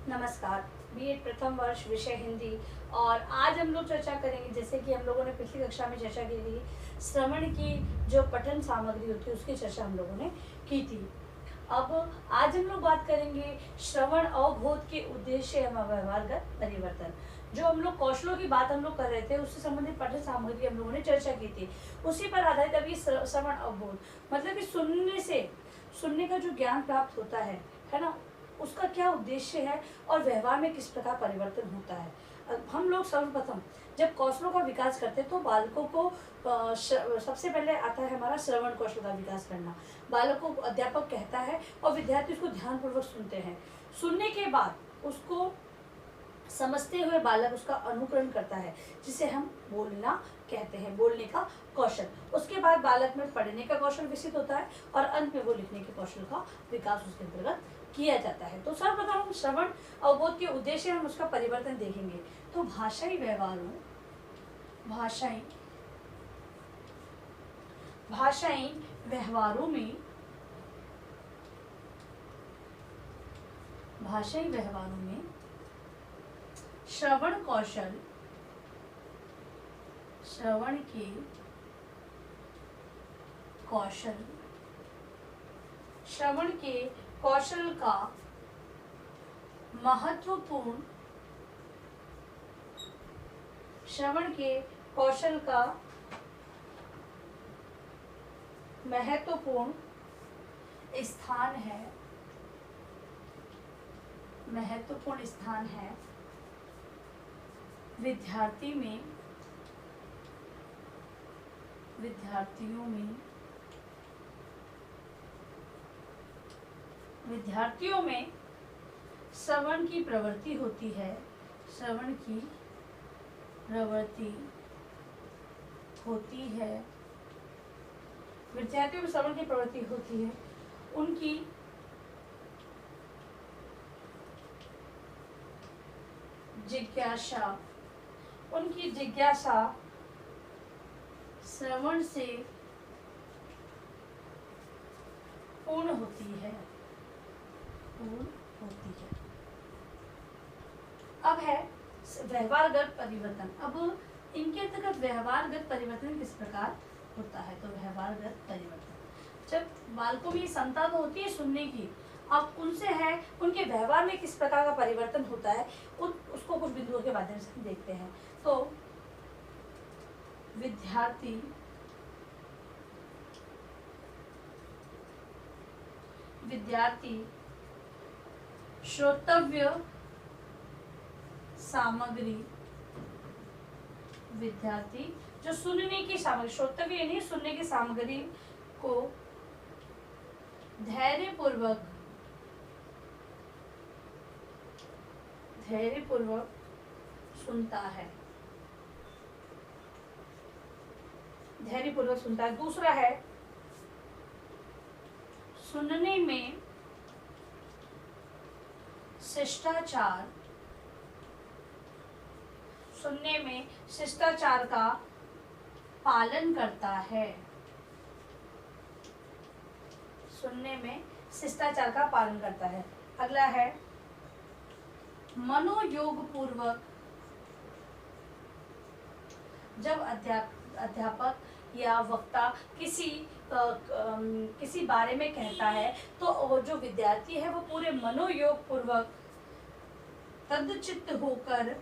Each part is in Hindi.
नमस्कार। बीएड प्रथम वर्ष विषय हिंदी। और आज हम लोग चर्चा करेंगे, जैसे कि हम लोगों ने पिछली कक्षा में चर्चा की थी, श्रवण की जो पठन सामग्री होती है उसकी चर्चा हम लोगों ने की थी। अब आज हम लोग बात करेंगे श्रवण अवबोध के उद्देश्य एवं व्यवहारगत परिवर्तन। जो हम लोग कौशलों की बात हम लोग कर रहे थे, उससे संबंधित पठन सामग्री हम लोगों ने चर्चा की थी, उसी पर आधारित अभी श्रवण अवबोध मतलब कि सुनने का जो ज्ञान प्राप्त होता है ना, उसका क्या उद्देश्य है और व्यवहार में किस प्रकार परिवर्तन होता है। हम लोग सर्वप्रथम जब कौशलों का विकास करते हैं तो बालकों को सबसे पहले आता है हमारा श्रवण कौशल का विकास करना। बालकों को अध्यापक कहता है और विद्यार्थी उसको ध्यानपूर्वक सुनते हैं। सुनने के बाद उसको समझते हुए बालक उसका अनुकरण करता है, जिसे हम बोलना कहते हैं, बोलने का कौशल। उसके बाद बालक में पढ़ने का कौशल विकसित होता है और अंत में वो लिखने के कौशल का विकास उसके अंतर्गत किया जाता है। तो सर्वप्रथम हम श्रवण अवबोध के उद्देश्य हम उसका परिवर्तन देखेंगे। तो भाषाई व्यवहारों में श्रवण के कौशल का महत्वपूर्ण स्थान है विद्यार्थियों में श्रवण की प्रवृत्ति होती है। विद्यार्थियों में श्रवण की प्रवृत्ति होती है। उनकी जिज्ञासा श्रवण से पूर्ण होती है। अब है व्यवहारगत परिवर्तन। अब इनके अंतर्गत व्यवहारगत परिवर्तन किस प्रकार होता है। तो व्यवहारगत परिवर्तन, जब बालकों में क्षमता तो होती है सुनने की, अब उनसे है उनके व्यवहार में किस प्रकार का परिवर्तन होता है, उसको कुछ बिंदुओं के माध्यम से हम देखते हैं। तो विद्यार्थी श्रोतव्य सामग्री, जो सुनने की सामग्री, श्रोतव्य यानी सुनने की सामग्री को धैर्यपूर्वक सुनता है। दूसरा है सुनने में शिष्टाचार का पालन करता है। अगला है मनोयोग पूर्वक, जब अध्यापक या वक्ता किसी बारे में कहता है तो वो जो विद्यार्थी है वो पूरे मनोयोग पूर्वक तद्चित्त होकर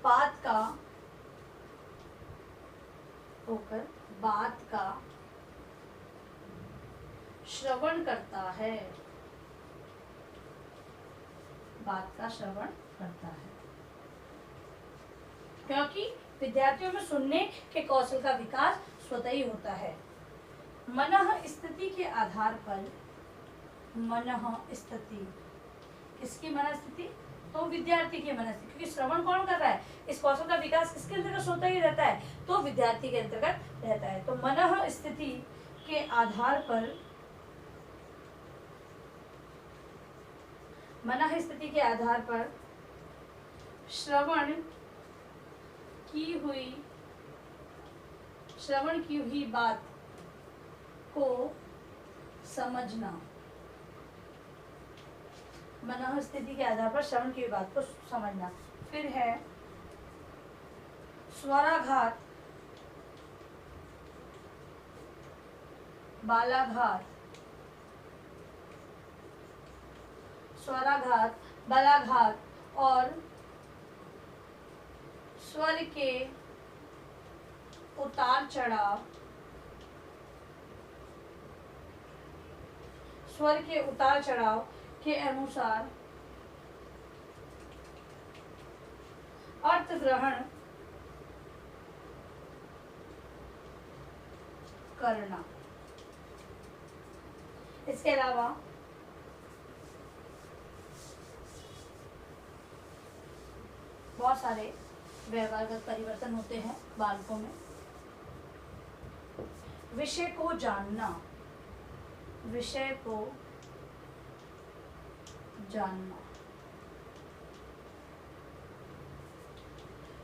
बात का श्रवण करता है। क्योंकि विद्यार्थियों में सुनने के कौशल का विकास स्वतः ही होता है। मनः स्थिति के आधार पर, किसकी मनः स्थिति, तो विद्यार्थी की मनः स्थिति, क्योंकि श्रवण कौन कर रहा है, इस कौशल का विकास किसके अंतर्गत स्वतः ही रहता है, तो विद्यार्थी के अंतर्गत रहता है। तो मनः स्थिति के आधार पर मनः स्थिति के आधार पर श्रवण की हुई बात को समझना, मनः स्थिति के आधार पर श्रवण की बात को समझना। फिर है स्वराघात, बालाघात, स्वराघात, बालाघात और स्वर के उतार चढ़ाव, स्वर के उतार चढ़ाव के अनुसार अर्थ ग्रहण करना। इसके अलावा बहुत सारे व्यवहारगत परिवर्तन होते हैं बालकों में। विषय को जानना, विषय को जानना,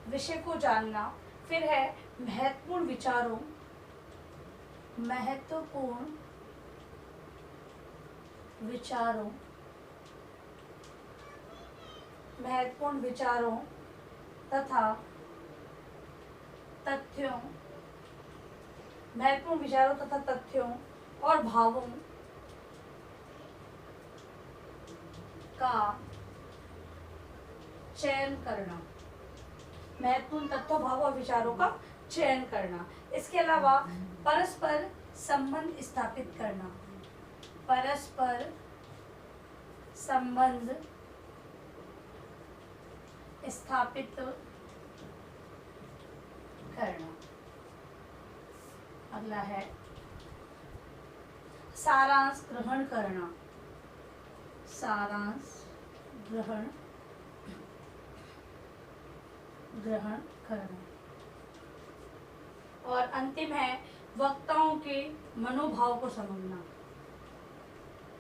विषय को जानना। फिर है महत्वपूर्ण विचारों, महत्वपूर्ण विचारों, महत्वपूर्ण विचारों तथा तथ्यों, महत्वपूर्ण विचारों तथा तथ्यों और भावों का चयन करना, महत्वपूर्ण तथ्यों, भावों और विचारों का चयन करना। इसके अलावा परस्पर संबंध स्थापित करना, परस्पर संबंध स्थापित करना। अगला है सारांश ग्रहण करना, सारांश ग्रहण करना। और अंतिम है वक्ताओं के मनोभाव को समझना,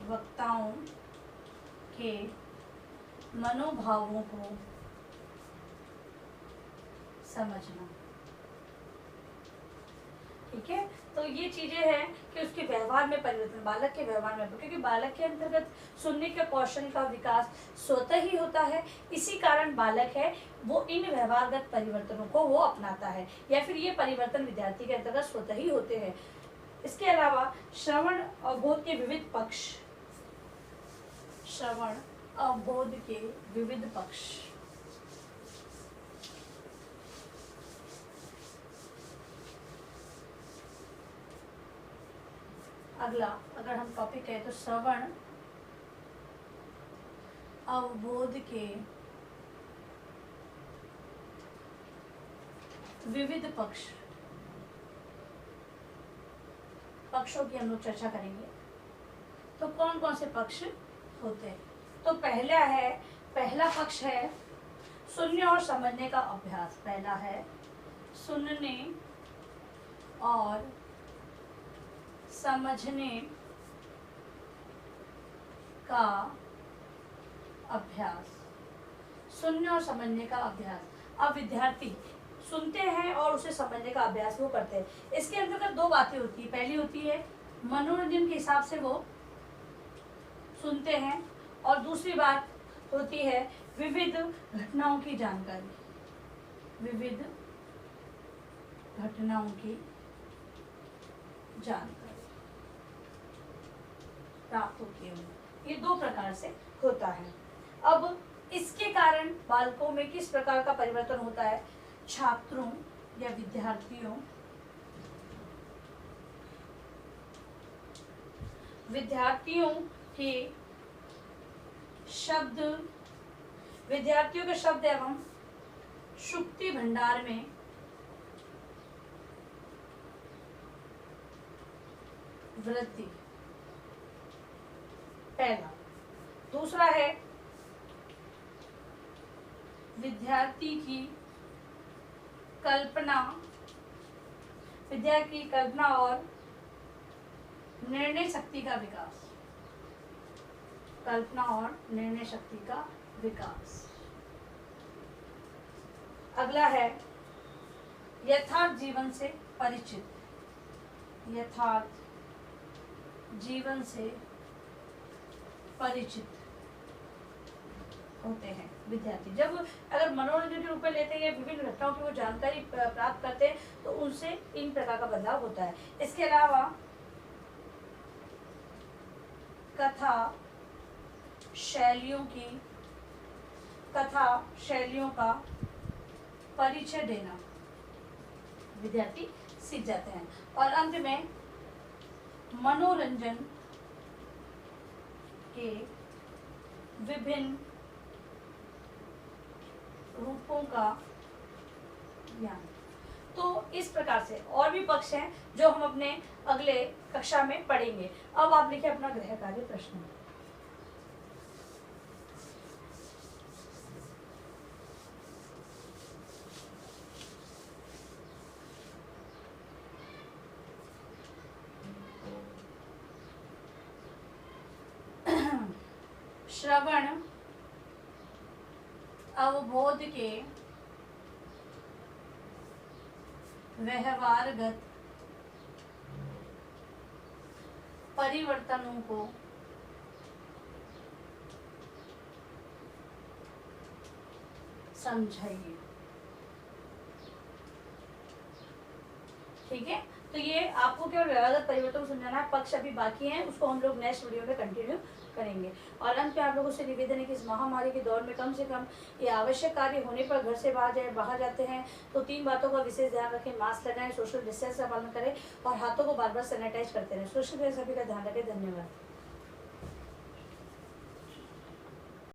वक्ताओं के मनोभावों को समझना। ठीक है, तो ये चीजें हैं कि उसके व्यवहार में परिवर्तन, बालक के व्यवहार में, क्योंकि बालक के अंतर्गत सुनने के कौशल का विकास स्वतः ही होता है। इसी कारण बालक है वो इन व्यवहारगत परिवर्तनों को वो अपनाता है, या फिर ये परिवर्तन विद्यार्थी के अंतर्गत स्वतः ही होते हैं। इसके अलावा श्रवण अवबोध के विविध पक्ष, श्रवण अवबोध के विविध पक्ष। अगला अगर हम टॉपिक है तो श्रवण अवबोध के विविध पक्षों की हम लोग चर्चा करेंगे। तो कौन कौन से पक्ष होते हैं? तो पहला पक्ष है सुनने और समझने का अभ्यास। पहला है सुनने और समझने का अभ्यास, सुनने और समझने का अभ्यास। अब विद्यार्थी सुनते हैं और उसे समझने का अभ्यास वो करते हैं। इसके अंतर्गत दो बातें होती है। पहली होती है मनोरंजन के हिसाब से वो सुनते हैं, और दूसरी बात होती है विविध घटनाओं की जानकारी, विविध घटनाओं की जानकारी प्राप्त होती है। ये दो प्रकार से होता है। अब इसके कारण बालकों में किस प्रकार का परिवर्तन होता है? छात्रों या विद्यार्थियों के शब्द एवं शुक्ति भंडार में वृद्धि, पहला। दूसरा है विद्यार्थी की कल्पना और निर्णय शक्ति का विकास, कल्पना और निर्णय शक्ति का विकास। अगला है यथार्थ जीवन से परिचित, यथार्थ जीवन से परिचित होते हैं विद्यार्थी। जब अगर मनोरंजन के रूप में लेते हैं या विभिन्न घटनाओं की वो जानकारी प्राप्त करते हैं तो उनसे इन प्रकार का बदलाव होता है। इसके अलावा कथा शैलियों का परिचय देना विद्यार्थी सीख जाते हैं। और अंत में मनोरंजन के विभिन्न रूपों का ज्ञान। तो इस प्रकार से और भी पक्ष हैं जो हम अपने अगले कक्षा में पढ़ेंगे। अब आप लिखिए अपना गृह कार्य प्रश्न। श्रवण अवबोध के व्यवहारगत परिवर्तनों को समझाइए। ठीक है, तो ये आपको केवल व्यवहारगत परिवर्तन समझाना है। पक्ष अभी बाकी हैं, उसको हम लोग नेक्स्ट वीडियो में कंटिन्यू करेंगे। और अंत में आप लोगों से निवेदन है कि इस महामारी के दौर में कम से कम ये आवश्यक कार्य होने पर घर से बाहर जाते हैं तो 3 बातों का विशेष ध्यान रखें। मास्क लगाएं, सोशल डिस्टेंस का पालन करें और हाथों को बार बार सैनिटाइज करते रहें। सोशल सभी का ध्यान रखें। धन्यवाद।